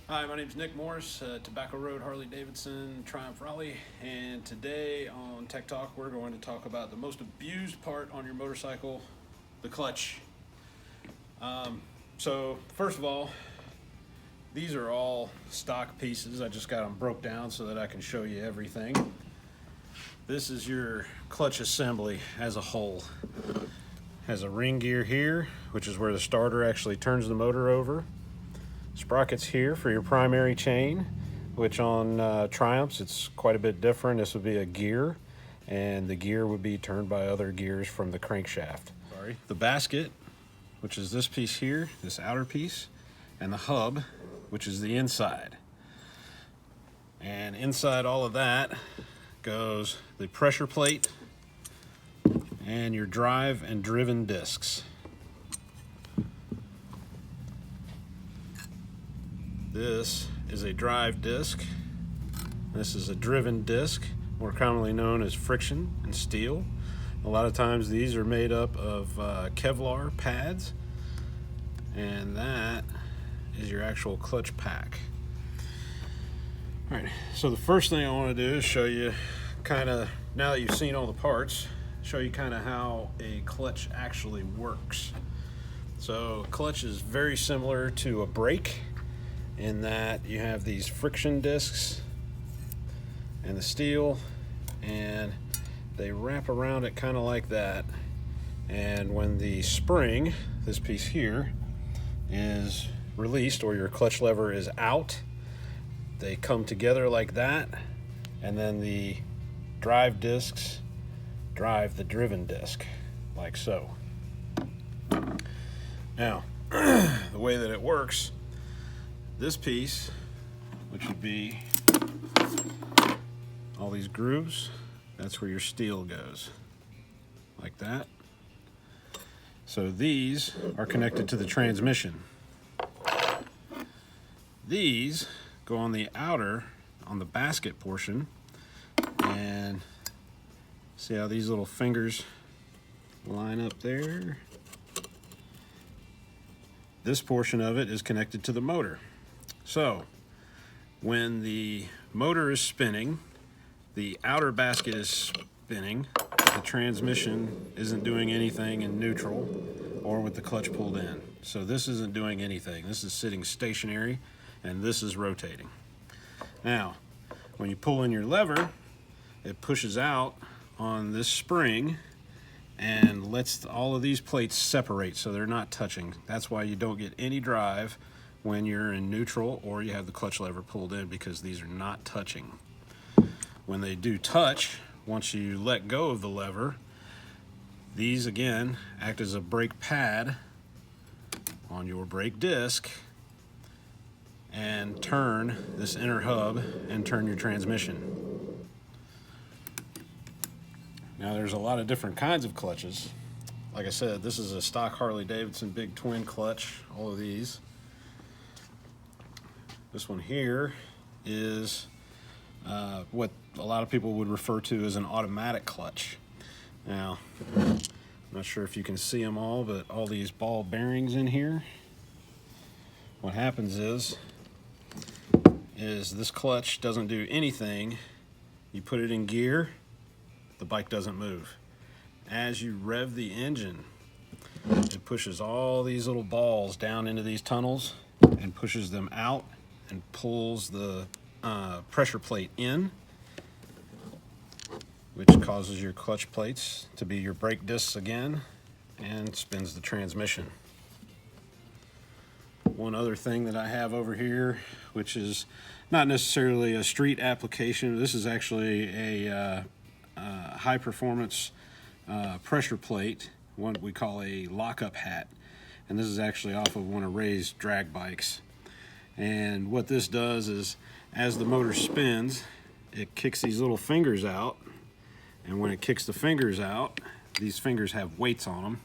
Hi, my name is Nick Morris, Tobacco Road Harley-Davidson Triumph Raleigh, and today on Tech Talk we're going to talk about the most abused part on your motorcycle, the clutch. So first of all, these are all stock pieces. I just got them broke down so that I can show you everything. This is your clutch assembly as a whole. Has a ring gear here, which is where the starter actually turns the motor over. Sprockets here for your primary chain, which on Triumphs it's quite a bit different. This would be a gear, and the gear would be turned by other gears from the crankshaft. The basket, which is this piece here, this outer piece, and the hub, which is the inside. And inside all of that goes the pressure plate and your drive and driven discs. This is a drive disc. This is a driven disc, more commonly known as friction and steel. A lot of times these are made up of Kevlar pads, and that is your actual clutch pack. All right, so the first thing I want to do is show you kind of, now that you've seen all the parts, show you kind of how a clutch actually works. So clutch is very similar to a brake, in that you have these friction discs and the steel, and they wrap around it kind of like that. And when the spring, this piece here, is released, or your clutch lever is out, they come together like that, and then the drive discs drive the driven disc like so. Now the way that it works, this piece, which would be all these grooves, that's where your steel goes, like that. So these are connected to the transmission. These go on the outer, on the basket portion, and see how these little fingers line up there? This portion of it is connected to the motor. So when the motor is spinning, the outer basket is spinning, the transmission isn't doing anything in neutral or with the clutch pulled in. So this isn't doing anything. This is sitting stationary, and this is rotating. Now, when you pull in your lever, it pushes out on this spring and lets all of these plates separate so they're not touching. That's why you don't get any drive when you're in neutral or you have the clutch lever pulled in, because these are not touching. When they do touch, once you let go of the lever, these again act as a brake pad on your brake disc and turn this inner hub and turn your transmission. Now there's a lot of different kinds of clutches. Like I said, this is a stock Harley-Davidson big twin clutch, all of these. This one here is what a lot of people would refer to as an automatic clutch. Now, I'm not sure if you can see them all, but all these ball bearings in here, what happens is this clutch doesn't do anything. You put it in gear, the bike doesn't move. As you rev the engine, it pushes all these little balls down into these tunnels and pushes them out and pulls the pressure plate in, which causes your clutch plates to be your brake discs again and spins the transmission. One other thing that I have over here, which is not necessarily a street application, this is actually a high performance pressure plate, what we call a lockup hat, and this is actually off of one of Ray's drag bikes. And what this does is, as the motor spins, it kicks these little fingers out, and when it kicks the fingers out, these fingers have weights on them,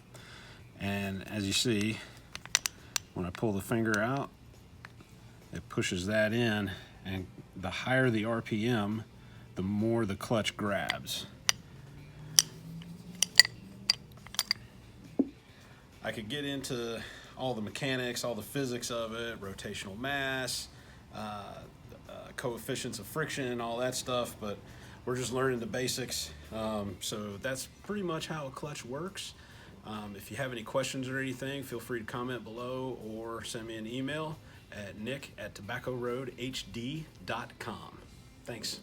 and as you see, when I pull the finger out, it pushes that in, and the higher the RPM, the more the clutch grabs. I could get into all the mechanics, all the physics of it, rotational mass, coefficients of friction and all that stuff, but we're just learning the basics. So that's pretty much how a clutch works. If you have any questions or anything, feel free to comment below or send me an email at nick@tobaccoroadhd.com. Thanks.